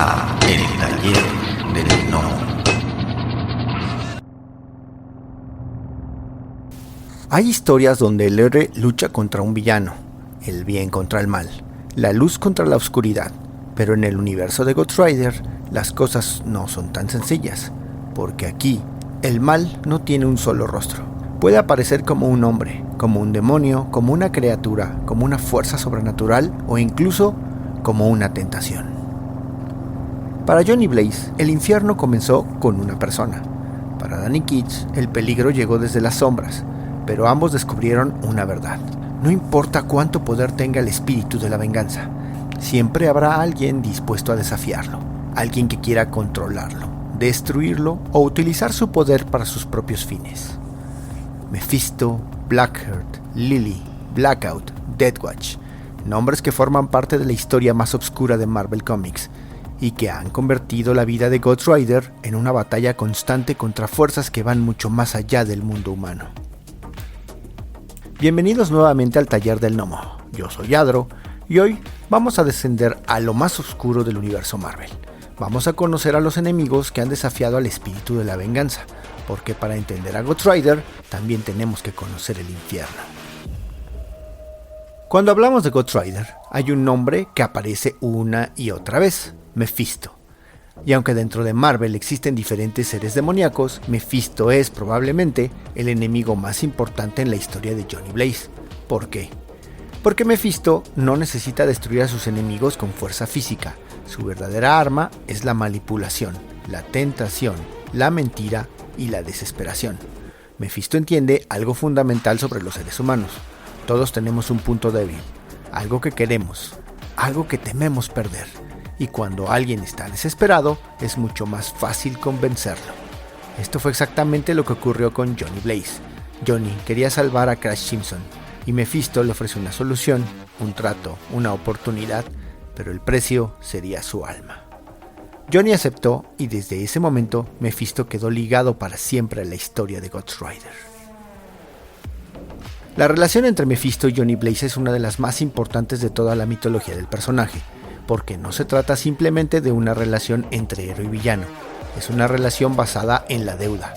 a El Taller del Gnomo. Hay historias donde el héroe lucha contra un villano, el bien contra el mal, la luz contra la oscuridad, pero en el universo de Ghost Rider las cosas no son tan sencillas, porque aquí el mal no tiene un solo rostro. Puede aparecer como un hombre, como un demonio, como una criatura, como una fuerza sobrenatural o incluso como una tentación. Para Johnny Blaze, el infierno comenzó con una persona. Para Danny Ketch, el peligro llegó desde las sombras, pero ambos descubrieron una verdad. No importa cuánto poder tenga el espíritu de la venganza, siempre habrá alguien dispuesto a desafiarlo, alguien que quiera controlarlo, destruirlo o utilizar su poder para sus propios fines. Mephisto, Blackheart, Lily, Blackout, Deathwatch, nombres que forman parte de la historia más oscura de Marvel Comics y que han convertido la vida de Ghost Rider en una batalla constante contra fuerzas que van mucho más allá del mundo humano. Bienvenidos nuevamente al Taller del Gnomo. Yo soy Adro y hoy vamos a descender a lo más oscuro del universo Marvel. Vamos a conocer a los enemigos que han desafiado al espíritu de la venganza, porque para entender a Ghost Rider también tenemos que conocer el infierno. Cuando hablamos de Ghost Rider, hay un nombre que aparece una y otra vez: Mephisto. Y aunque dentro de Marvel existen diferentes seres demoníacos, Mephisto es probablemente el enemigo más importante en la historia de Johnny Blaze. ¿Por qué? Porque Mephisto no necesita destruir a sus enemigos con fuerza física. Su verdadera arma es la manipulación, la tentación, la mentira y la desesperación. Mephisto entiende algo fundamental sobre los seres humanos. Todos tenemos un punto débil, algo que queremos, algo que tememos perder. Y cuando alguien está desesperado, es mucho más fácil convencerlo. Esto fue exactamente lo que ocurrió con Johnny Blaze. Johnny quería salvar a Crash Simpson, y Mephisto le ofreció una solución, un trato, una oportunidad, pero el precio sería su alma. Johnny aceptó y desde ese momento Mephisto quedó ligado para siempre a la historia de Ghost Rider. La relación entre Mephisto y Johnny Blaze es una de las más importantes de toda la mitología del personaje, porque no se trata simplemente de una relación entre héroe y villano, es una relación basada en la deuda.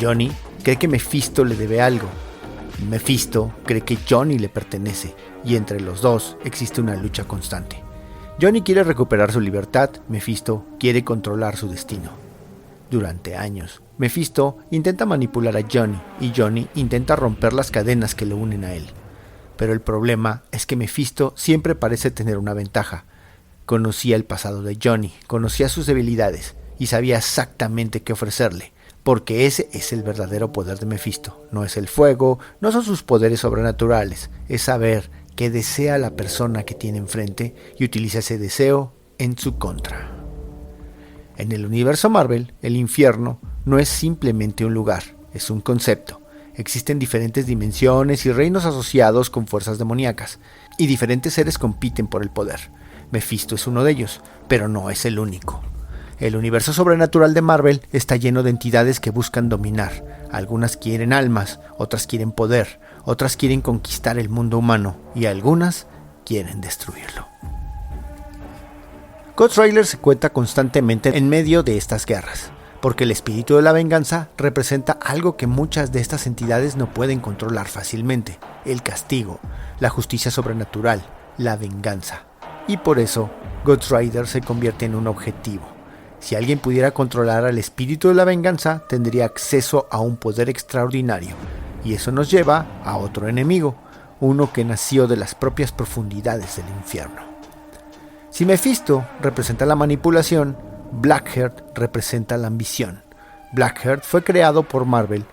Johnny cree que Mephisto le debe algo, Mephisto cree que Johnny le pertenece, y entre los dos existe una lucha constante. Johnny quiere recuperar su libertad, Mephisto quiere controlar su destino. Durante años, Mephisto intenta manipular a Johnny y Johnny intenta romper las cadenas que lo unen a él. Pero el problema es que Mephisto siempre parece tener una ventaja. Conocía el pasado de Johnny, conocía sus debilidades y sabía exactamente qué ofrecerle, porque ese es el verdadero poder de Mephisto. No es el fuego, no son sus poderes sobrenaturales, es saber que desea a la persona que tiene enfrente y utiliza ese deseo en su contra. En el universo Marvel, el infierno no es simplemente un lugar, es un concepto. Existen diferentes dimensiones y reinos asociados con fuerzas demoníacas, y diferentes seres compiten por el poder. Mephisto es uno de ellos, pero no es el único. El universo sobrenatural de Marvel está lleno de entidades que buscan dominar. Algunas quieren almas, otras quieren poder, otras quieren conquistar el mundo humano y algunas quieren destruirlo. Ghost Rider se encuentra constantemente en medio de estas guerras, porque el espíritu de la venganza representa algo que muchas de estas entidades no pueden controlar fácilmente: el castigo, la justicia sobrenatural, la venganza. Y por eso, Ghost Rider se convierte en un objetivo. Si alguien pudiera controlar al espíritu de la venganza, tendría acceso a un poder extraordinario. Y eso nos lleva a otro enemigo, uno que nació de las propias profundidades del infierno. Si Mephisto representa la manipulación, Blackheart representa la ambición. Blackheart fue creado por Marvel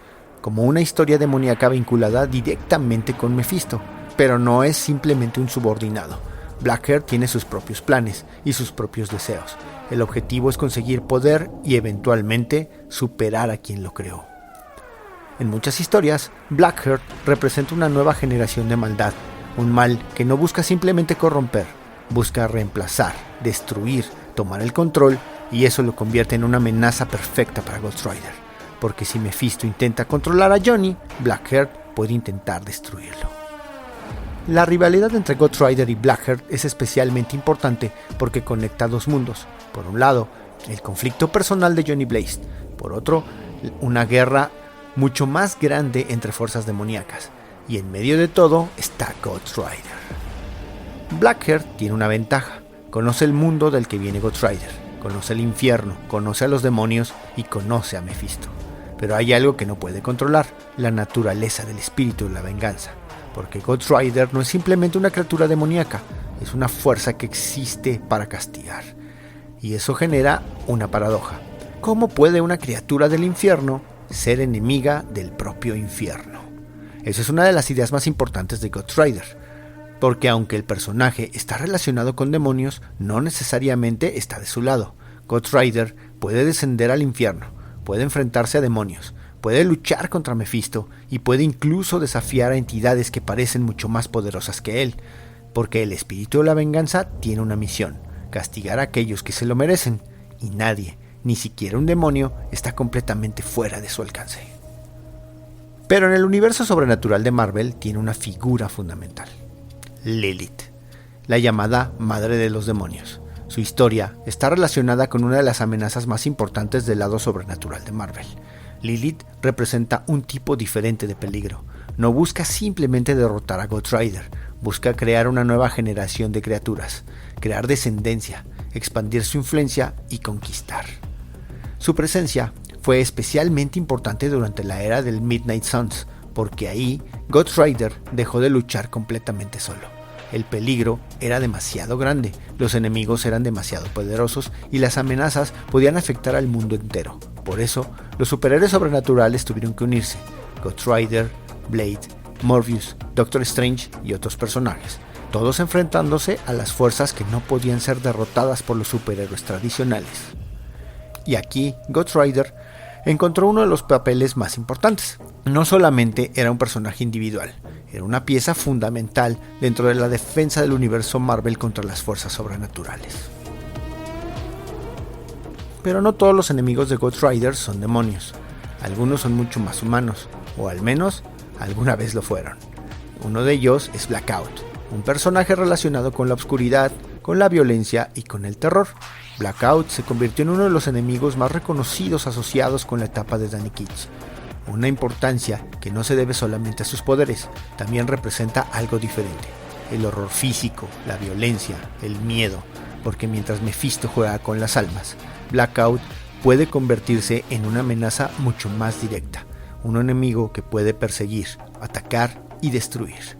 como una historia demoníaca vinculada directamente con Mephisto, pero no es simplemente un subordinado. Blackheart tiene sus propios planes y sus propios deseos. El objetivo es conseguir poder y eventualmente superar a quien lo creó. En muchas historias, Blackheart representa una nueva generación de maldad, un mal que no busca simplemente corromper, busca reemplazar, destruir, tomar el control, y eso lo convierte en una amenaza perfecta para Ghost Rider, porque si Mephisto intenta controlar a Johnny, Blackheart puede intentar destruirlo. La rivalidad entre Ghost Rider y Blackheart es especialmente importante porque conecta dos mundos, Por un lado, el conflicto personal de Johnny Blaze. Por otro, una guerra mucho más grande entre fuerzas demoníacas. Y en medio de todo está Ghost Rider. Blackheart tiene una ventaja. Conoce el mundo del que viene Ghost Rider. Conoce el infierno, conoce a los demonios y conoce a Mephisto. Pero hay algo que no puede controlar, la naturaleza del espíritu de la venganza. Porque Ghost Rider no es simplemente una criatura demoníaca, es una fuerza que existe para castigar. Y eso genera una paradoja. ¿Cómo puede una criatura del infierno ser enemiga del propio infierno? Esa es una de las ideas más importantes de Ghost Rider. Porque aunque el personaje está relacionado con demonios, no necesariamente está de su lado. Ghost Rider puede descender al infierno, puede enfrentarse a demonios, puede luchar contra Mephisto y puede incluso desafiar a entidades que parecen mucho más poderosas que él. Porque el espíritu de la venganza tiene una misión: castigar a aquellos que se lo merecen, y nadie, ni siquiera un demonio, está completamente fuera de su alcance. Pero en el universo sobrenatural de Marvel tiene una figura fundamental: Lilith, la llamada Madre de los Demonios. Su historia está relacionada con una de las amenazas más importantes del lado sobrenatural de Marvel. Lilith representa un tipo diferente de peligro. No busca simplemente derrotar a Ghost Rider, busca crear una nueva generación de criaturas, crear descendencia, expandir su influencia y conquistar. Su presencia fue especialmente importante durante la era del Midnight Suns, porque ahí Ghost Rider dejó de luchar completamente solo. El peligro era demasiado grande, los enemigos eran demasiado poderosos y las amenazas podían afectar al mundo entero. Por eso, los superhéroes sobrenaturales tuvieron que unirse: Ghost Rider, Blade, Morbius, Doctor Strange y otros personajes, todos enfrentándose a las fuerzas que no podían ser derrotadas por los superhéroes tradicionales. Y aquí Ghost Rider encontró uno de los papeles más importantes. No solamente era un personaje individual, era una pieza fundamental dentro de la defensa del universo Marvel contra las fuerzas sobrenaturales. Pero no todos los enemigos de Ghost Rider son demonios. Algunos son mucho más humanos, o al menos alguna vez lo fueron. Uno de ellos es Blackout, un personaje relacionado con la oscuridad, con la violencia y con el terror. Blackout se convirtió en uno de los enemigos más reconocidos asociados con la etapa de Danny Ketch. Una importancia que no se debe solamente a sus poderes, también representa algo diferente: el horror físico, la violencia, el miedo, porque mientras Mephisto juega con las almas, Blackout puede convertirse en una amenaza mucho más directa, un enemigo que puede perseguir, atacar y destruir.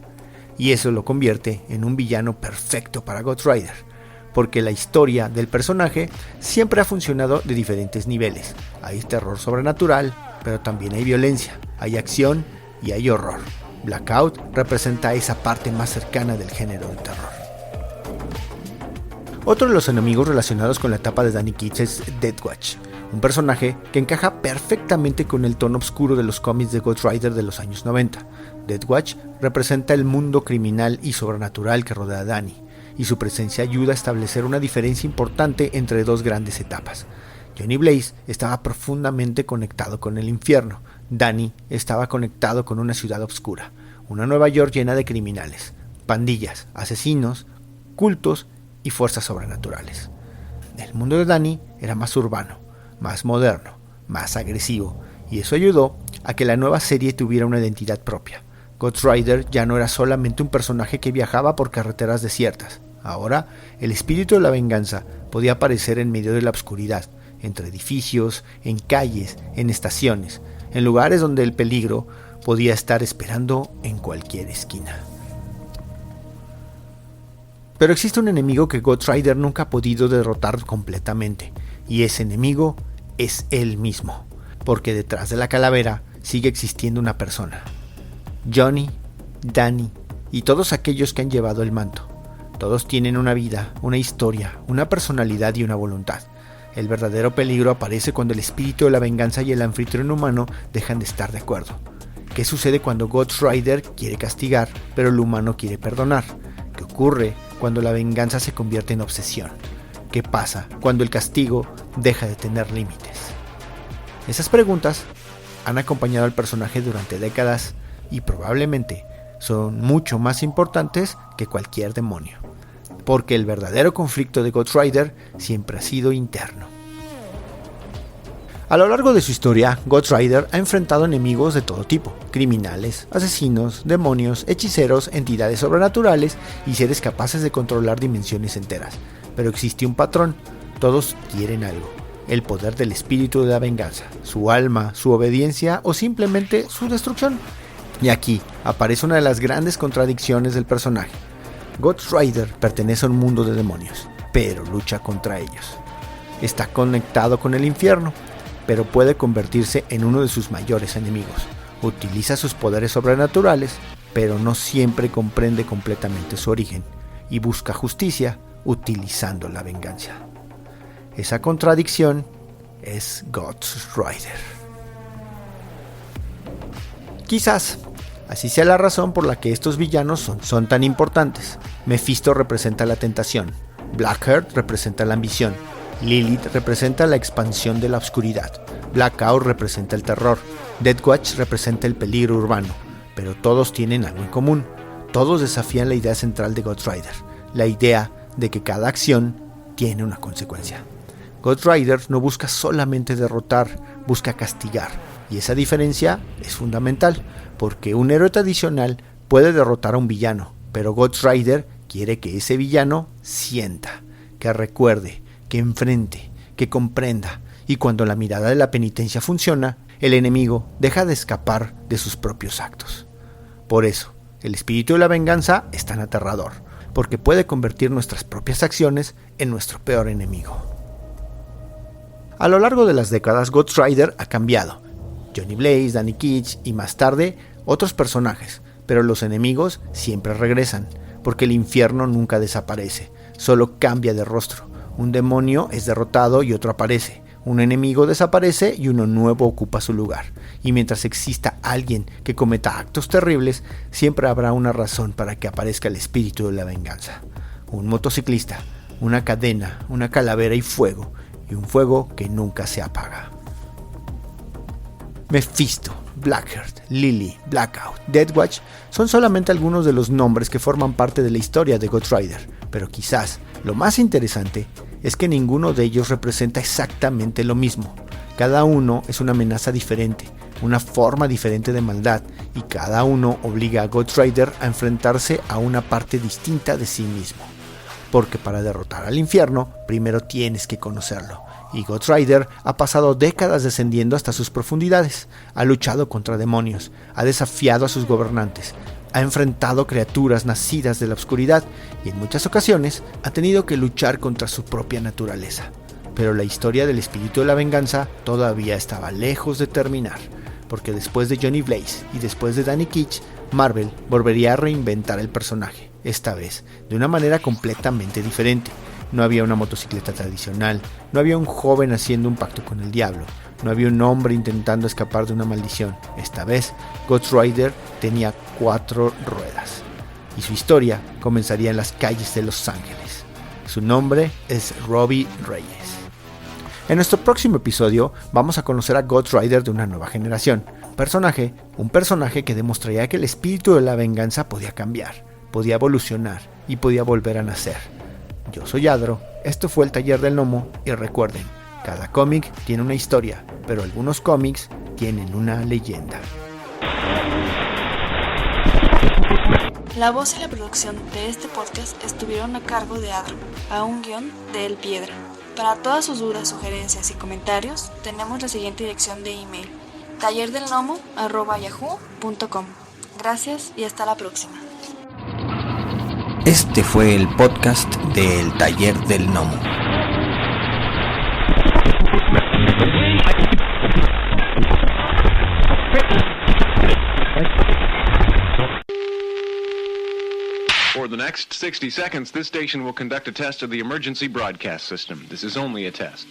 Y eso lo convierte en un villano perfecto para Ghost Rider, porque la historia del personaje siempre ha funcionado de diferentes niveles. Hay terror sobrenatural, pero también hay violencia, hay acción y hay horror. Blackout representa esa parte más cercana del género del terror. Otro de los enemigos relacionados con la etapa de Danny Ketch es Deathwatch, un personaje que encaja perfectamente con el tono oscuro de los cómics de Ghost Rider de los años 90. Deathwatch representa el mundo criminal y sobrenatural que rodea a Danny, y su presencia ayuda a establecer una diferencia importante entre dos grandes etapas. Johnny Blaze estaba profundamente conectado con el infierno. Danny estaba conectado con una ciudad oscura, una Nueva York llena de criminales, pandillas, asesinos, cultos y fuerzas sobrenaturales. El mundo de Danny era más urbano, más moderno, más agresivo, y eso ayudó a que la nueva serie tuviera una identidad propia. Ghost Rider ya no era solamente un personaje que viajaba por carreteras desiertas. Ahora, el espíritu de la venganza podía aparecer en medio de la oscuridad, entre edificios, en calles, en estaciones, en lugares donde el peligro podía estar esperando en cualquier esquina. Pero existe un enemigo que Ghost Rider nunca ha podido derrotar completamente, y ese enemigo es él mismo, porque detrás de la calavera sigue existiendo una persona: Johnny, Danny y todos aquellos que han llevado el manto. Todos tienen una vida, una historia, una personalidad y una voluntad. El verdadero peligro aparece cuando el espíritu de la venganza y el anfitrión humano dejan de estar de acuerdo. ¿Qué sucede cuando Ghost Rider quiere castigar, pero el humano quiere perdonar? ¿Qué ocurre cuando la venganza se convierte en obsesión? ¿Qué pasa cuando el castigo deja de tener límites? Esas preguntas han acompañado al personaje durante décadas y probablemente son mucho más importantes que cualquier demonio. porque el verdadero conflicto de Ghost Rider siempre ha sido interno. A lo largo de su historia, Ghost Rider ha enfrentado enemigos de todo tipo: criminales, asesinos, demonios, hechiceros, entidades sobrenaturales y seres capaces de controlar dimensiones enteras. Pero existe un patrón: todos quieren algo: el poder del espíritu de la venganza, su alma, su obediencia o simplemente su destrucción. Y aquí aparece una de las grandes contradicciones del personaje. Ghost Rider pertenece a un mundo de demonios, pero lucha contra ellos. Está conectado con el infierno, pero puede convertirse en uno de sus mayores enemigos. Utiliza sus poderes sobrenaturales, pero no siempre comprende completamente su origen, y busca justicia utilizando la venganza. Esa contradicción es Ghost Rider. Quizás así sea la razón por la que estos villanos son tan importantes. Mephisto representa la tentación, Blackheart representa la ambición, Lilith representa la expansión de la oscuridad, Blackout representa el terror, Deathwatch representa el peligro urbano, pero todos tienen algo en común. Todos desafían la idea central de Ghost Rider, la idea de que cada acción tiene una consecuencia. Ghost Rider no busca solamente derrotar, busca castigar, y esa diferencia es fundamental, porque un héroe tradicional puede derrotar a un villano, pero Ghost Rider quiere que ese villano sienta, que recuerde, que enfrente, que comprenda, y cuando la mirada de la penitencia funciona, el enemigo deja de escapar de sus propios actos. Por eso, el espíritu de la venganza es tan aterrador, porque puede convertir nuestras propias acciones en nuestro peor enemigo. A lo largo de las décadas, Ghost Rider ha cambiado. Johnny Blaze, Danny Ketch y más tarde otros personajes, pero los enemigos siempre regresan, porque el infierno nunca desaparece, solo cambia de rostro. Un demonio es derrotado y otro aparece, un enemigo desaparece y uno nuevo ocupa su lugar, y mientras exista alguien que cometa actos terribles, siempre habrá una razón para que aparezca el espíritu de la venganza. Un motociclista, una cadena, una calavera y fuego, y un fuego que nunca se apaga. Mephisto, Blackheart, Lily, Blackout, Deathwatch son solamente algunos de los nombres que forman parte de la historia de Ghost Rider, pero quizás lo más interesante es que ninguno de ellos representa exactamente lo mismo. Cada uno es una amenaza diferente, una forma diferente de maldad, y cada uno obliga a Ghost Rider a enfrentarse a una parte distinta de sí mismo. Porque para derrotar al infierno, primero tienes que conocerlo. Y Ghost Rider ha pasado décadas descendiendo hasta sus profundidades, ha luchado contra demonios, ha desafiado a sus gobernantes, ha enfrentado criaturas nacidas de la oscuridad y en muchas ocasiones ha tenido que luchar contra su propia naturaleza. Pero la historia del espíritu de la venganza todavía estaba lejos de terminar, porque después de Johnny Blaze y después de Danny Ketch, Marvel volvería a reinventar el personaje, esta vez de una manera completamente diferente. No había una motocicleta tradicional, no había un joven haciendo un pacto con el diablo, no había un hombre intentando escapar de una maldición. Esta vez, Ghost Rider tenía 4 ruedas, y su historia comenzaría en las calles de Los Ángeles. Su nombre es Robbie Reyes. En nuestro próximo episodio vamos a conocer a Ghost Rider de una nueva generación, un personaje que demostraría que el espíritu de la venganza podía cambiar, podía evolucionar y podía volver a nacer. Yo soy Adro, esto fue el Taller del Gnomo y recuerden, cada cómic tiene una historia, pero algunos cómics tienen una leyenda. La voz y la producción de este podcast estuvieron a cargo de Adro, a un guión de El Piedra. Para todas sus dudas, sugerencias y comentarios, tenemos la siguiente dirección de email: tallerdelgnomo@yahoo.com. Gracias y hasta la próxima. Este fue el podcast del Taller del Gnomo. For the next 60 seconds, this station will conduct a test of the emergency broadcast system. This is only a test.